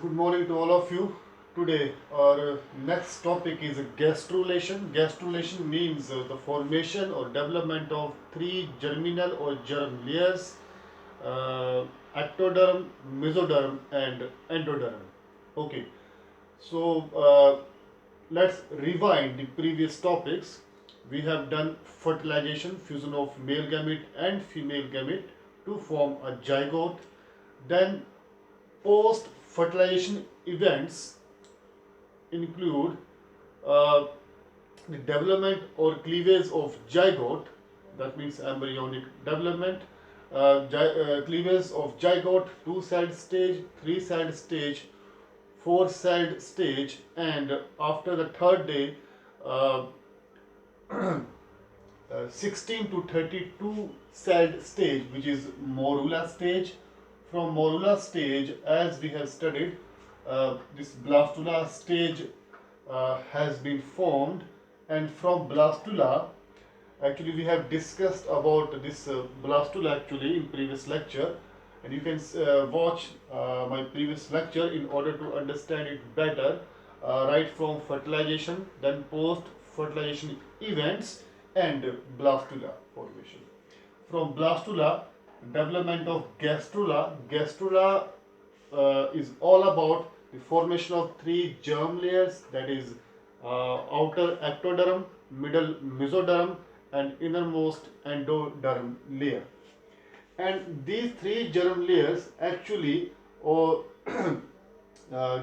Good morning to all of you. Today, our next topic is gastrulation. Gastrulation means the formation or development of three germinal or germ layers, uh, ectoderm, mesoderm, and endoderm. Okay, so let's rewind the previous topics. We have done fertilization, fusion of male gamete and female gamete to form a zygote. Then post fertilization events include uh, the development or cleavage of zygote, that means embryonic development, cleavage of zygote, two-celled stage, three-celled stage, four-celled stage, and after the third day, uh, 16 to 32 celled stage, which is morula stage. From morula stage, as we have studied, this blastula stage has been formed, and from blastula, actually we have discussed about this blastula actually in previous lecture, and you can watch my previous lecture in order to understand it better, right from fertilization, then post fertilization events, and blastula formation. From blastula, development of gastrula. Gastrula is all about the formation of three germ layers, that is outer ectoderm, middle mesoderm, and innermost endoderm layer. And these three germ layers actually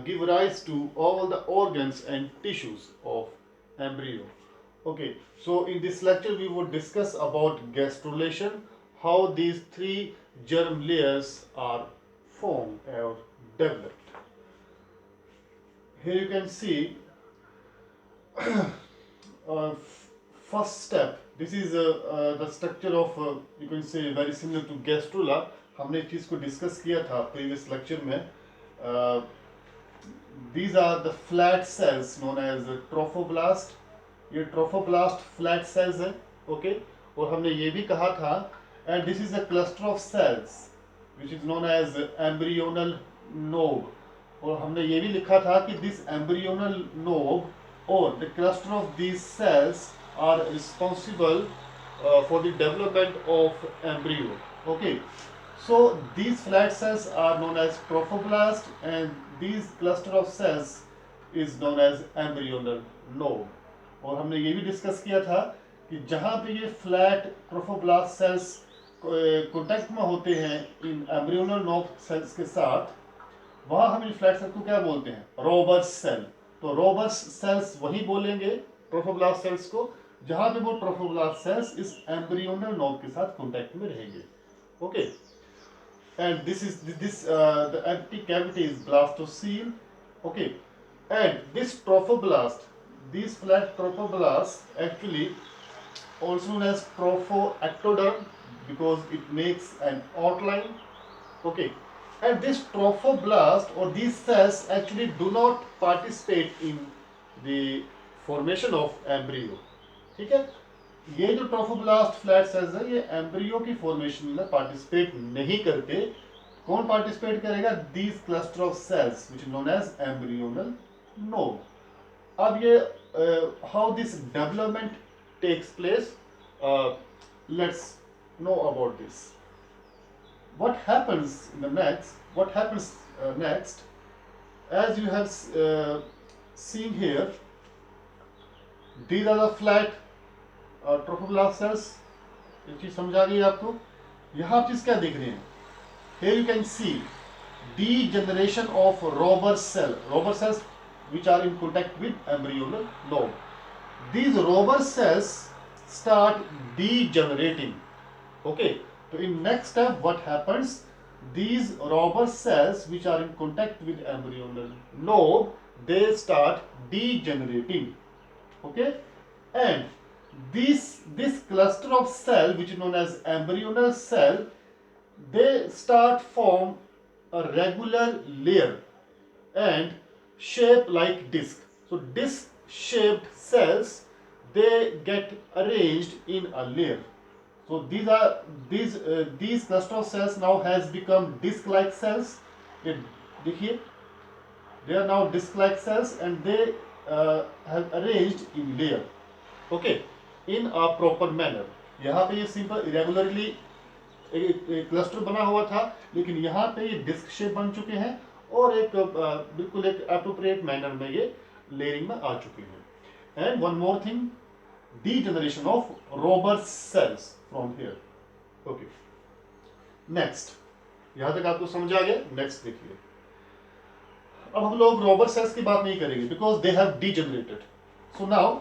give rise to all the organs and tissues of embryo. Okay, so in this lecture we would discuss about gastrulation, how these three germ layers are formed or developed. Here you can see first step. This is the structure of you can say very similar to gastrula. हमने इस चीज़ को discuss किया था previous lecture में. These are the flat cells known as trophoblast. ये trophoblast flat cells है. Okay, और हमने ये भी कहा था, and this is a cluster of cells which is known as embryonal knob. और हमने ये भी लिखा था कि दिस एम्ब्रियोनल नोब और the cluster of these cells are responsible for the development of embryo. Okay, so these flat cells are known as trophoblast, and these cluster of cells is known as embryonal node. और हमने ये भी discuss किया था कि जहाँ पे ये फ्लैट ट्रोफोब्लास्ट सेल्स कॉन्टैक्ट में होते हैं इन एम्ब्रियोनल नोब सेल्स के साथ, वहाँ हम इन फ्लैट सेल को क्या बोलते हैं? रोबस सेल. तो रोबस सेल्स वही बोलेंगे ट्रोफोब्लास्ट सेल्स को जहाँ पे वो ट्रोफोब्लास्ट सेल्स इस एम्ब्रियोनल नोब के साथ कॉन्टैक्ट में रहेंगे. Okay, and this the empty cavity is blastocoel. Okay, and this trophoblast, these flat trophoblasts actually also known as trophoectoderm because it makes an outline. Okay, and this trophoblast or these cells actually do not participate in the formation of embryo. ठीक है, ये जो trophoblast flat cells है ये embryo की formation में participate नहीं करते. कौन पार्टिसिपेट करेगा? These cluster of cells which is known as embryonal node. अब ये how this development takes place, let's know about this. What happens in the next? What happens next? As you have seen here, these are the flat trophoblast cells. ये चीज समझ आ गई आपको? यहाँ आप चीज क्या देख रहे हैं? Here you can see degeneration of robber cell. Robber cells which are in contact with embryonal lobe. These robber cells start degenerating. Okay, so in next step what happens? These robber cells which are in contact with embryonal lobe, they start degenerating. Okay, and this cluster of cell which is known as embryonal cell, they start form a regular layer and shape like disc. So disc shaped cells, they get arranged in a layer. So these cluster of cells now has become disc like cells. ये देखिए They are now disc-like cells, and they have arranged in layer, okay, in a proper manner. यहाँ पे ये simple irregularly एक cluster बना हुआ था, लेकिन यहाँ पे ये डिस्क शेप बन चुके हैं और एक बिल्कुल एक अप्रोप्रिएट मैनर में ये लेयरिंग में आ चुके हैं. And one more thing, degeneration of robber cells from here. Okay. Next. यहां तक आपको समझ आ गया. नेक्स्ट देखिए. अब हम लोग रोबर सेल्स की बात नहीं करेंगे because they have degenerated. So now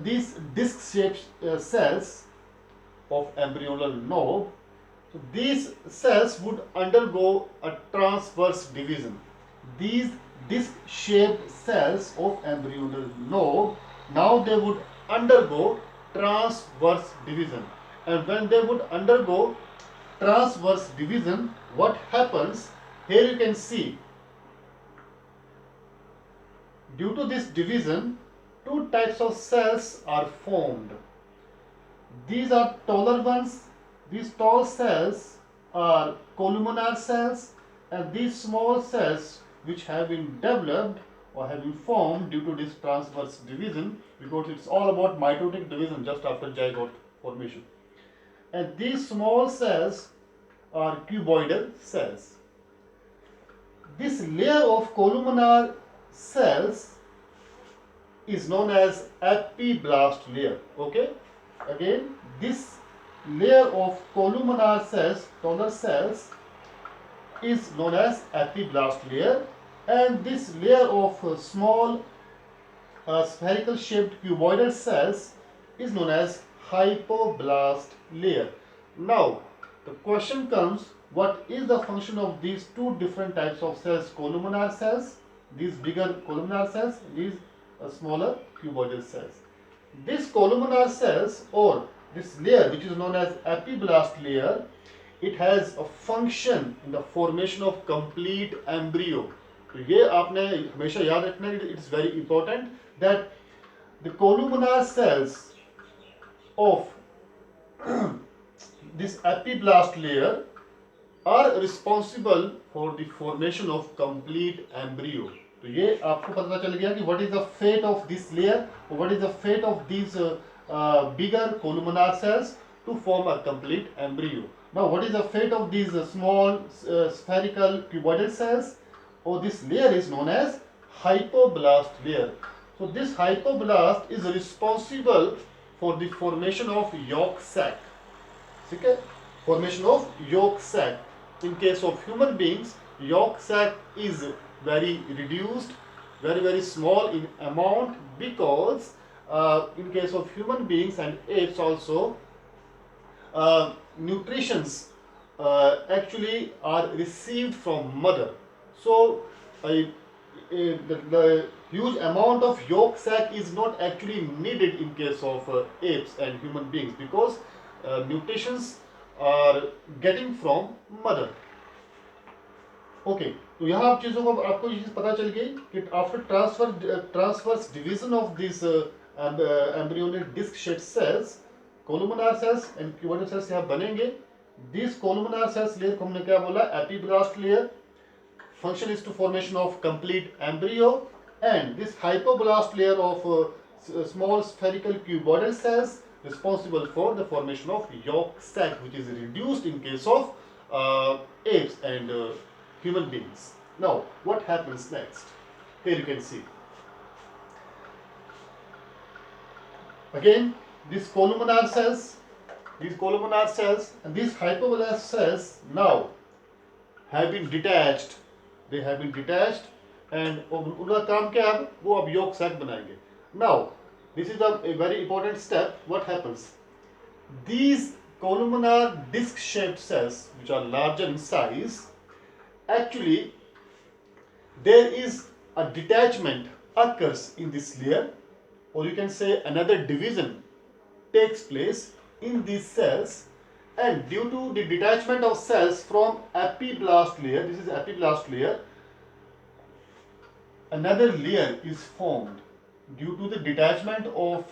these disc shaped cells of embryonal knob. So these cells would undergo a transverse division. These disc shaped cells of embryonal knob, now they would undergo transverse division. And when they would undergo transverse division, what happens? Here you can see, due to this division, two types of cells are formed. These are taller ones. These tall cells are columnar cells, and these small cells which have been developed or have been formed due to this transverse division, because it's all about mitotic division just after zygote formation. And these small cells are cuboidal cells. This layer of columnar cells is known as epiblast layer. Okay, again, this layer of columnar cells, taller cells, is known as epiblast layer, and this layer of small spherical shaped cuboidal cells is known as hypoblast layer. Now the question comes, what is the function of these two different types of cells? Columnar cells, these bigger columnar cells, these smaller cuboidal cells. This columnar cells, or this layer which is known as epiblast layer, it has a function in the formation of complete embryo. तो ये आपने हमेशा याद रखना है, it's very important that the columnar cells of this epiblast layer are responsible for the formation of complete embryo. तो ये आपको पता चल गया कि what is the fate of this layer, or what is the fate of these bigger columnar cells to form a complete embryo. Now what is the fate of these small spherical cuboidal cells? Or this layer is known as hypoblast layer. So this hypoblast is responsible for the formation of yolk sac. Okay? Formation of yolk sac. In case of human beings, yolk sac is very reduced, very small in amount, because in case of human beings and apes also, nutritions actually are received from mother. So the huge amount of yolk sac is not actually needed in case of apes and human beings, because nutritions are getting from mother. Okay, तो यहाँ आप चीज़ों को आपको ये चीज़ पता चल गई कि after transverse division of these embryonal disc shaped cells, columnar cells and cuboidal cells यहाँ बनेंगे. These columnar cells layer को हमने क्या बोला? Epiblast layer. Function is to formation of complete embryo, and this hypoblast layer of small spherical cuboidal cells responsible for the formation of yolk sac, which is reduced in case of apes and human beings. Now what happens next? Here you can see again these columnar cells and these hypoblast cells now have been detached. They have been detached, and उनका काम क्या है? वो अब yolk sac बनाएंगे. Now this is a very important step. What happens? These columnar disc shaped cells, which are larger in size, actually there is a detachment occurs in this layer, or you can say another division takes place in these cells, and due to the detachment of cells from epiblast layer, this is epiblast layer, another layer is formed due to the detachment of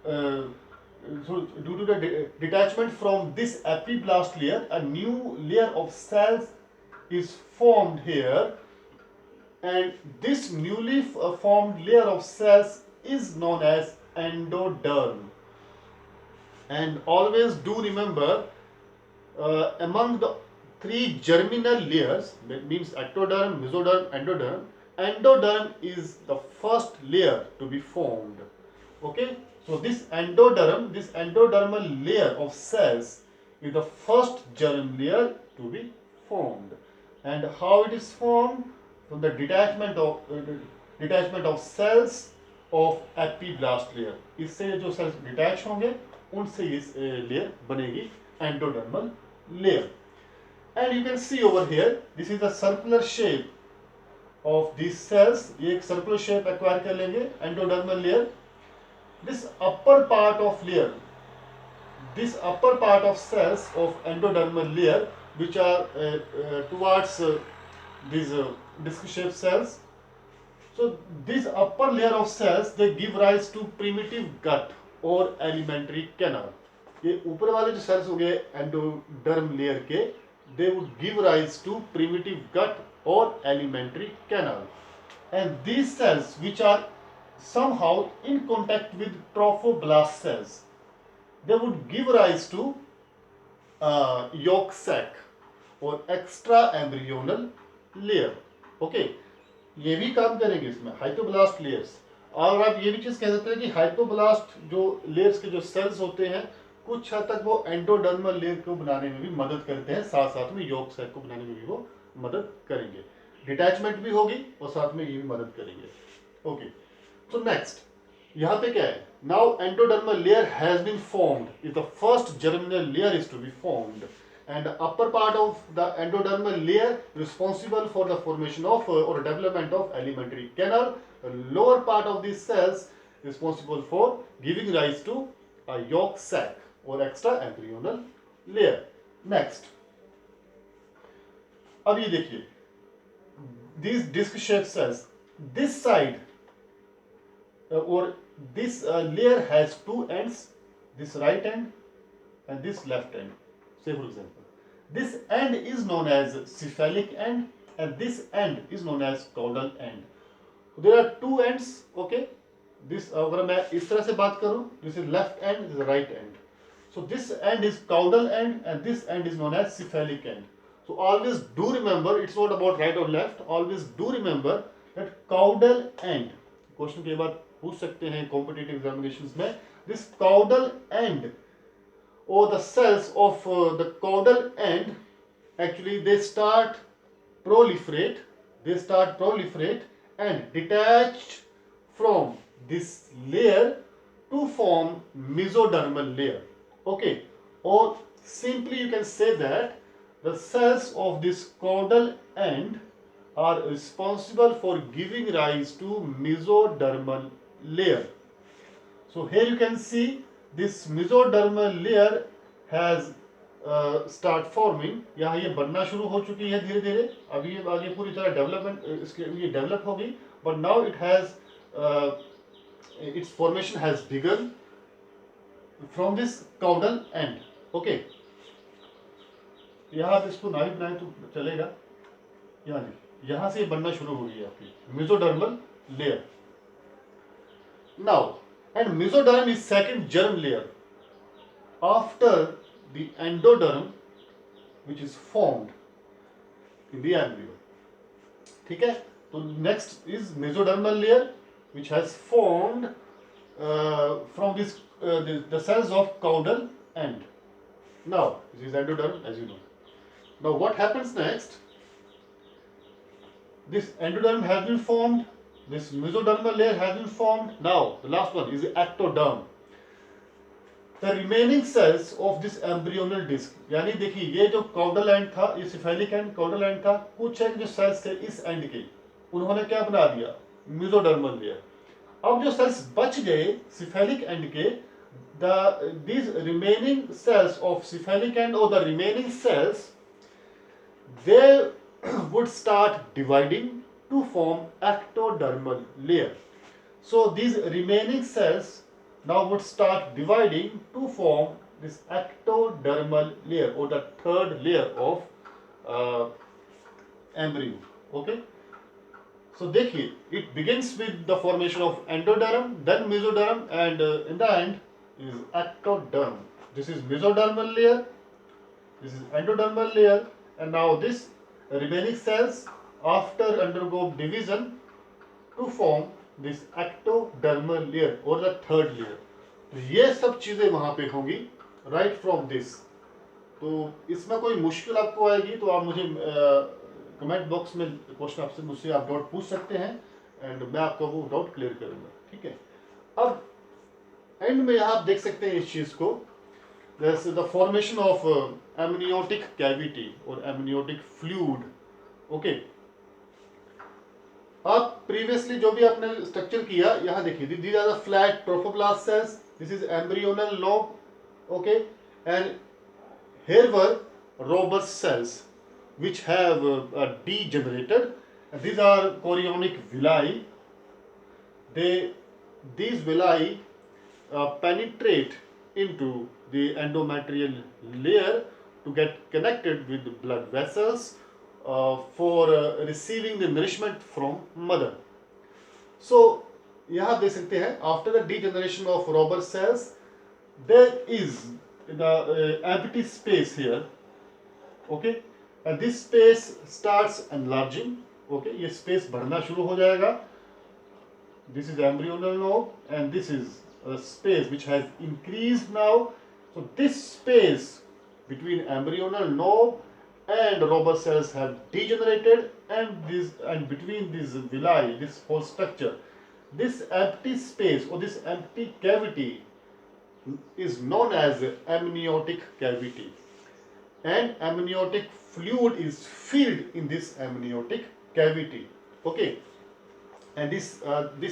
due to the detachment from this epiblast layer, a new layer of cells is formed here, and this newly formed layer of cells is known as endoderm. And always do remember, among the three germinal layers, that means ectoderm, mesoderm, endoderm is the first layer to be formed. Okay, so this endodermal layer of cells is the first germ layer to be formed. And how it is formed? From the detachment of cells of epiblast layer. इससे जो cells detach होंगे उनसे इस layer बनेगी endodermal layer. And you can see over here, this is the circular shape of these cells. ये एक circular shape acquire कर लेंगे endodermal layer. This upper part of cells of endodermal layer, which are towards these disc shaped cells. So this upper layer of cells, they give rise to primitive gut or alimentary canal. ये ऊपर वाले जो cells हो गए endoderm layer के, they would give rise to primitive gut or alimentary canal. And these cells, which are somehow in contact with trophoblast cells, they would give rise to yolk sac or extra embryonal layer. Okay, ये भी काम करेंगे इसमें hypoblast layers. और आप ये भी चीज कह सकते हैं कि हाइपोब्लास्ट जो लेयर्स के जो सेल्स होते हैं कुछ हद तक वो एंडोडर्मल लेयर को बनाने में भी मदद करते हैं, साथ साथ में यॉक सैक को बनाने में भी वो मदद करेंगे. डिटैचमेंट भी होगी और साथ में ये भी मदद करेंगे. ओके, so next, यहाँ पे क्या है? Now endodermal layer has been formed. Is the first germinal layer is to be formed, and the upper part of the endodermal layer responsible for the formation of or development of alimentary canal. The lower part of these cells responsible for giving rise to a yolk sac or extra embryonal layer. Next, अब ये देखिए, these disc shaped cells, this side or this layer has two ends, this right end and this left end. Say for example, this end is known as cephalic end and this end is known as caudal end. So there are two ends. Okay, this अगर मैं इस तरह से बात करूं, this is left end, this is right end. So this end is caudal end and this end is known as cephalic end. So always do remember, it's not about right or left. Always do remember that caudal end, question के बाद पूछ सकते हैं competitive examinations में, this caudal end or the cells of the caudal end, actually they start proliferate and detach from this layer to form mesodermal layer. Okay, or simply you can say that the cells of this caudal end are responsible for giving rise to mesodermal layer. So here you can see this mesodermal layer has start forming. यहाँ ये बनना शुरू हो चुकी है धीरे धीरे. अभी ये आगे पूरी तरह डेवलपमेंट इसके ये डेवलप होगी, but now it has its formation has begun from this caudal end. Okay, यहाँ आप इसको ना भी बनाए तो चलेगा. यहाँ से बनना शुरू हो गई आपकी mesodermal layer. Now, and mesoderm is second germ layer after the endoderm, which is formed in the embryo. ठीक है, तो next is mesodermal layer which has formed from this the cells of caudal end. Now this is endoderm, as you know. Now what happens next? This endoderm has been formed, this mesodermal layer has been formed. Now the last one is the ectoderm. The remaining cells of this embryonal disc, यानी देखिए ये जो caudal end था, ये cephalic end caudal end था, कुछ एक जो cells थे इस end के, उन्होंने क्या बना दिया? mesodermal layer. अब जो cells बच गए cephalic end के, these remaining cells of cephalic end or the remaining cells, they would start dividing to form ectodermal layer. So these remaining cells now would start dividing to form this ectodermal layer or the third layer of embryo. Okay, So देखिए, it begins with the formation of endoderm, then mesoderm, and in the end is ectoderm. This is mesodermal layer, this is endodermal layer, and now this remaining cells after undergo division to form this ectodermal layer or the third layer. तो ये सब चीजें वहां पे होंगी right from this. तो इसमें कोई मुश्किल आपको आएगी तो आप मुझे कमेंट बॉक्स में क्वेश्चन आपसे मुझसे आप डाउट पूछ सकते हैं एंड मैं आपका वो डाउट क्लियर करूंगा, ठीक है। अब एंड में यहाँ आप देख सकते हैं इस चीज को, the formation of amniotic cavity और एमनियोटिक फ्लूइड। ओके, आप प्रीवियसली जो भी आपने स्ट्रक्चर किया यहाँ देखिए, these are the flat trophoblast cells, this is embryonal lobe, okay, and here were robust cells which have degenerated, and these are chorionic villi. These villi penetrate into the endometrial layer to get connected with the blood vessels for receiving the nourishment from mother. So यहाँ देख सकते हैं, after the degeneration of robust cells there is the empty space here, okay, and this space starts enlarging, okay, ये space बढ़ना शुरू हो जाएगा. This is embryonal lobe and this is a space which has increased now. So this space between embryonal lobe and robust cells have degenerated, and between these villi, this whole structure, this empty space or this empty cavity is known as amniotic cavity, and amniotic fluid is filled in this amniotic cavity, okay, and this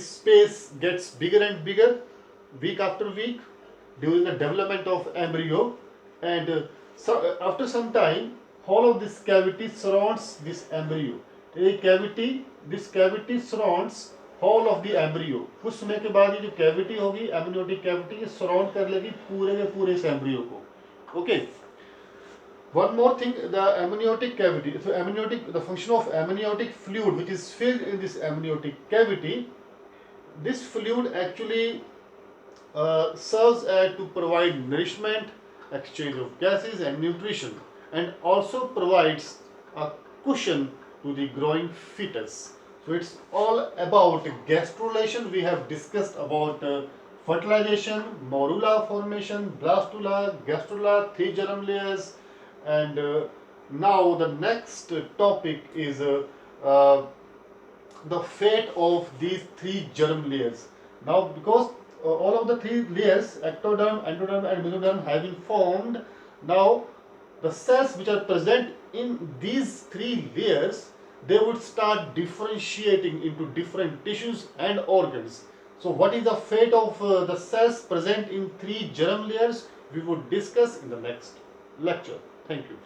space gets bigger and bigger week after week during the development of embryo, and after some time whole of this cavity surrounds this embryo. This cavity surrounds whole of the embryo. कुछ समय के बाद ये जो cavity होगी, amniotic cavity, ये surround कर लेगी पूरे के पूरे इस एम्ब्रियो को, okay. One more thing, the amniotic cavity, so amniotic, the function of amniotic fluid which is filled in this amniotic cavity, this fluid actually serves to provide nourishment, exchange of gases and nutrition, and also provides a cushion to the growing fetus. So it's all about gastrulation. We have discussed about fertilization, morula formation, blastula, gastrula, 3 germ layers, and now the next topic is the fate of these 3 germ layers. Now because all of the 3 layers, ectoderm, endoderm and mesoderm, have been formed, now the cells which are present in these 3 layers, they would start differentiating into different tissues and organs. So what is the fate of the cells present in 3 germ layers, we would discuss in the next lecture. Thank you.